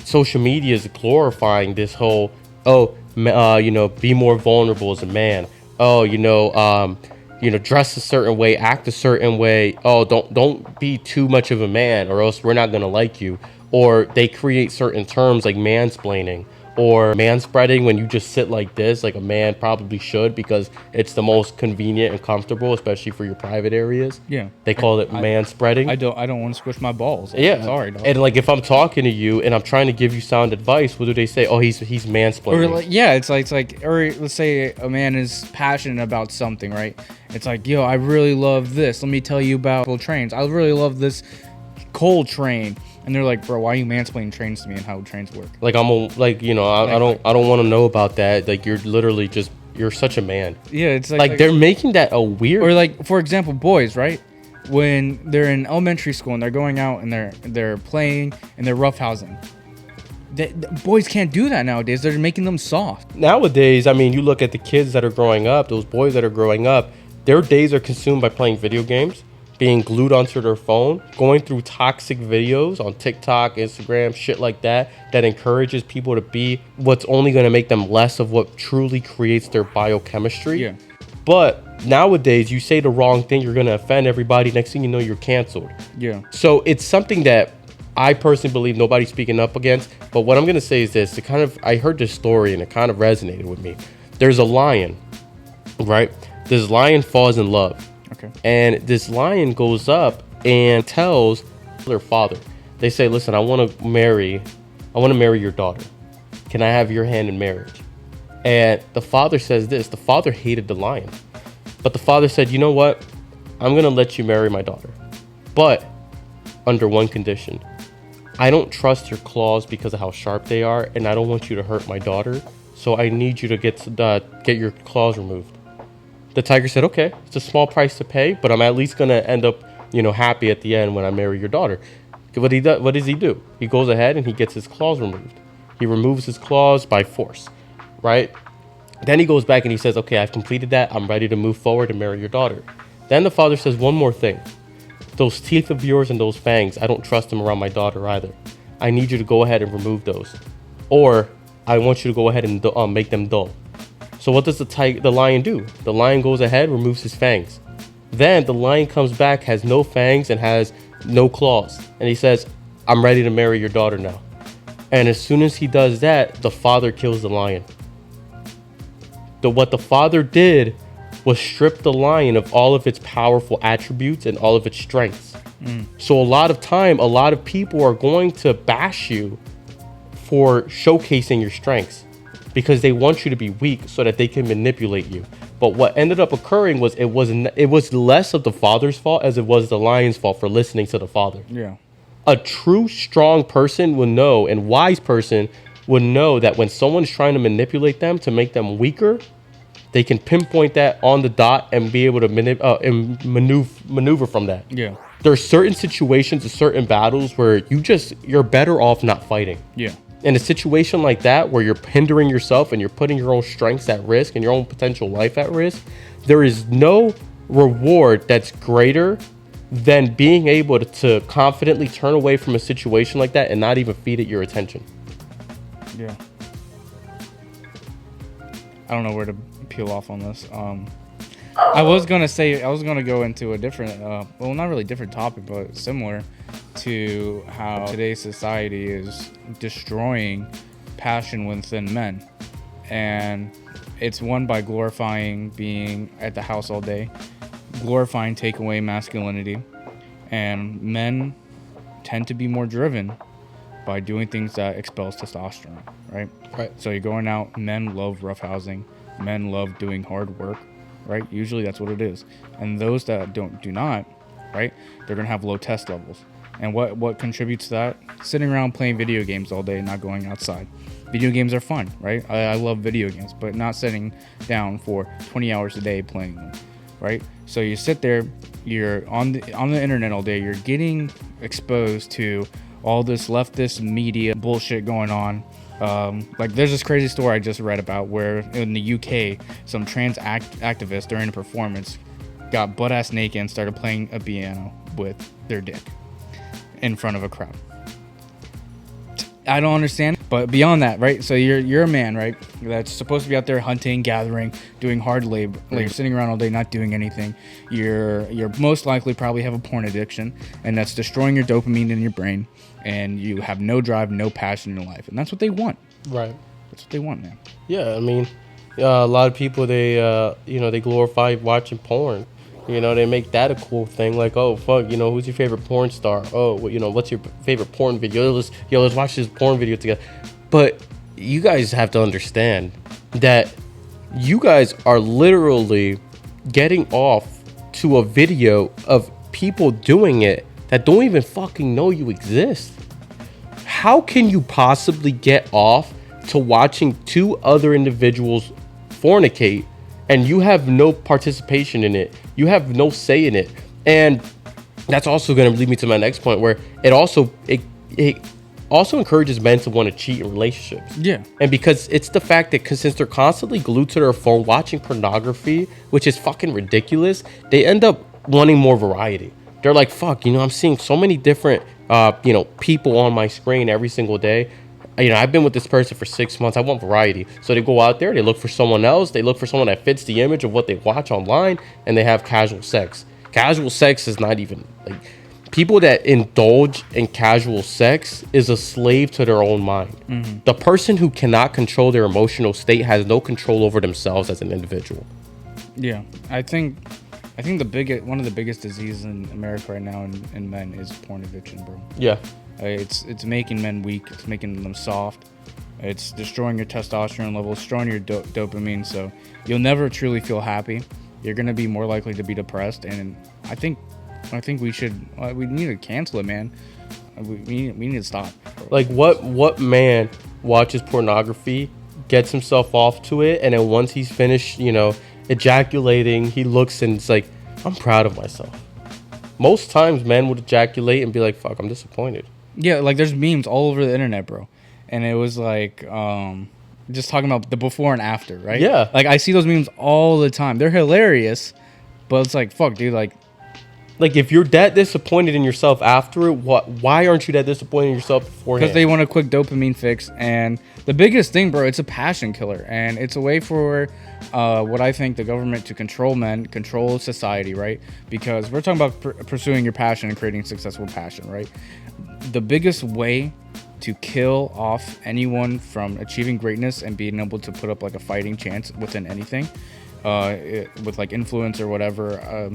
social media is glorifying this whole, be more vulnerable as a man. Dress a certain way, act a certain way. Oh, don't be too much of a man, or else we're not gonna like you. Or they create certain terms like mansplaining or manspreading, when you just sit like this, like a man probably should, because it's the most convenient and comfortable, especially for your private areas. Yeah. They call it manspreading. I don't want to squish my balls. Yeah. Sorry, dog. And like if I'm talking to you and I'm trying to give you sound advice, what do they say? Oh, he's mansplaining. Or like, yeah, it's like, or let's say a man is passionate about something, right? It's like, yo, I really love this. Let me tell you about trains. I really love this coal train. And they're like, bro, why are you mansplaining trains to me and how trains work? Like I don't want to know about that. Like you're such a man. Yeah, it's like they're making that a weird. Or like, for example, boys, right? When they're in elementary school and they're going out and they're playing and they're roughhousing. Boys can't do that nowadays. They're making them soft. Nowadays, I mean, you look at the kids that are growing up, those boys that are growing up, their days are consumed by playing video games, being glued onto their phone, going through toxic videos on TikTok, Instagram, shit like that encourages people to be what's only going to make them less of what truly creates their biochemistry. Yeah. But nowadays, you say the wrong thing, you're going to offend everybody. Next thing you know, you're canceled. Yeah. So it's something that I personally believe nobody's speaking up against. But what I'm going to say is this. I heard this story and it kind of resonated with me. There's a lion, right? This lion falls in love. Okay. And this lion goes up and tells their father. They say, listen, I want to marry your daughter. Can I have your hand in marriage? And the father says this. The father hated the lion. But the father said, you know what? I'm going to let you marry my daughter. But under one condition. I don't trust your claws because of how sharp they are, and I don't want you to hurt my daughter. So I need you to get your claws removed. The tiger said, okay, it's a small price to pay, but I'm at least going to end up, happy at the end when I marry your daughter. What does he do? He goes ahead and he gets his claws removed. He removes his claws by force, right? Then he goes back and he says, okay, I've completed that. I'm ready to move forward and marry your daughter. Then the father says one more thing. Those teeth of yours and those fangs, I don't trust them around my daughter either. I need you to go ahead and remove those. Or I want you to go ahead and make them dull. So what does the lion do? The lion goes ahead, removes his fangs. Then the lion comes back, has no fangs and has no claws. And he says, I'm ready to marry your daughter now. And as soon as he does that, the father kills the lion. What the father did was strip the lion of all of its powerful attributes and all of its strengths. So a lot of people are going to bash you for showcasing your strengths because they want you to be weak so that they can manipulate you. But what ended up occurring was it was less of the father's fault as it was the lion's fault for listening to the father. Yeah. A true strong person would know, and wise person would know that when someone's trying to manipulate them to make them weaker, they can pinpoint that on the dot and be able to maneuver from that. Yeah. There are certain situations and certain battles where you're better off not fighting. Yeah. In a situation like that, where you're hindering yourself and you're putting your own strengths at risk and your own potential life at risk, there is no reward that's greater than being able to confidently turn away from a situation like that and not even feed it your attention. Yeah. I don't know where to peel off on this. I was gonna go into a different, well, not really different topic, but similar to how today's society is destroying passion within men, and it's won by glorifying being at the house all day, glorifying take away masculinity, and men tend to be more driven by doing things that expels testosterone, right? Right. So you're going out, men love roughhousing, men love doing hard work, right? Usually that's what it is. And those that do not, right, they're gonna have low test levels. And what contributes to that? Sitting around playing video games all day, not going outside. Video games are fun, right? I love video games, but not sitting down for 20 hours a day playing them, right? So you sit there, you're on the internet all day, you're getting exposed to all this leftist media bullshit going on. Like there's this crazy story I just read about where in the UK, some trans activists during a performance got butt-ass naked and started playing a piano with their dick in front of a crowd. I don't understand. But beyond that, right? So you're a man, right? That's supposed to be out there hunting, gathering, doing hard labor, like sitting around all day not doing anything. You're most likely probably have a porn addiction, and that's destroying your dopamine in your brain, and you have no drive, no passion in life, and that's what they want. Right. That's what they want, man. Yeah, I mean, a lot of people, they they glorify watching porn. They make that a cool thing. Like, oh fuck, who's your favorite porn star? Oh, what's your favorite porn video? Let's watch this porn video together. But you guys have to understand that you guys are literally getting off to a video of people doing it that don't even fucking know you exist. How can you possibly get off to watching two other individuals fornicate and you have no participation in it? You have no say in it. And that's also going to lead me to my next point, where it also encourages men to want to cheat in relationships. Yeah. And because it's the fact that since they're constantly glued to their phone watching pornography, which is fucking ridiculous, they end up wanting more variety. They're like, fuck, I'm seeing so many different people on my screen every single day. I've been with this person for 6 months. I want variety. So they go out there, they look for someone else. They look for someone that fits the image of what they watch online, and they have casual sex. Casual sex is not even like, people that indulge in casual sex is a slave to their own mind. Mm-hmm. The person who cannot control their emotional state has no control over themselves as an individual. Yeah, I think one of the biggest diseases in America right now in men is porn addiction, bro. Yeah. It's making men weak. It's making them soft. It's destroying your testosterone levels, destroying your dopamine. So you'll never truly feel happy. You're gonna be more likely to be depressed. And I think we need to cancel it, man. We need to stop. Like what man watches pornography, gets himself off to it, and then once he's finished, ejaculating, he looks and it's like, I'm proud of myself. Most times men would ejaculate and be like, fuck, I'm disappointed. Yeah, like there's memes all over the internet, bro. And it was like just talking about the before and after, right? Yeah. Like I see those memes all the time. They're hilarious, but it's like, fuck, dude, like if you're that disappointed in yourself after it, why aren't you that disappointed in yourself beforehand? Because they want a quick dopamine fix. And the biggest thing, bro, it's a passion killer. And it's a way for what I think the government to control men, control society, right? Because we're talking about pursuing your passion and creating successful passion, right? The biggest way to kill off anyone from achieving greatness and being able to put up like a fighting chance within anything, with like influence or whatever,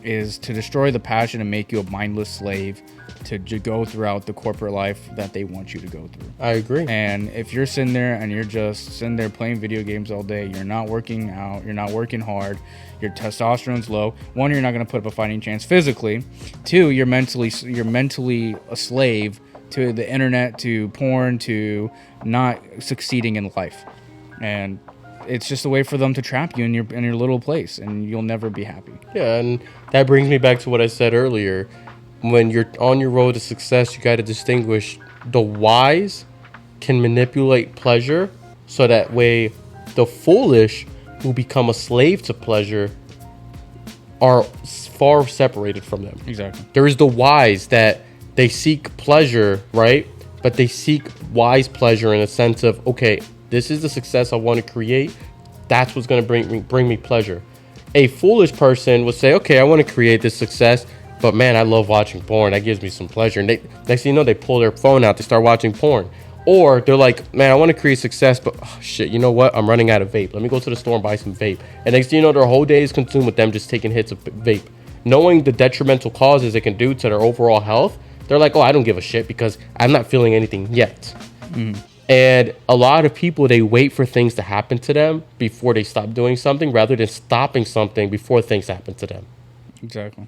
is to destroy the passion and make you a mindless slave to go throughout the corporate life that they want you to go through. I agree. And if you're sitting there and you're just sitting there playing video games all day, you're not working out, you're not working hard, your testosterone's low. One, you're not going to put up a fighting chance physically. Two, you're mentally a slave to the internet, to porn, to not succeeding in life. And it's just a way for them to trap you in your little place, and you'll never be happy. Yeah, and that brings me back to what I said earlier. When you're on your road to success, you got to distinguish the wise can manipulate pleasure, so that way the foolish who become a slave to pleasure are far separated from them. Exactly. There is the wise that they seek pleasure, right? But they seek wise pleasure in a sense of, okay, this is the success I want to create. That's what's going to bring me pleasure. A foolish person would say, okay, I want to create this success, but man, I love watching porn. That gives me some pleasure. And next thing you know, they pull their phone out, they start watching porn. Or they're like, man, I want to create success, but oh, shit, you know what? I'm running out of vape. Let me go to the store and buy some vape. And next thing you know, their whole day is consumed with them just taking hits of vape. Knowing the detrimental causes it can do to their overall health, they're like, oh, I don't give a shit because I'm not feeling anything yet. Mm. And a lot of people, they wait for things to happen to them before they stop doing something, rather than stopping something before things happen to them. Exactly.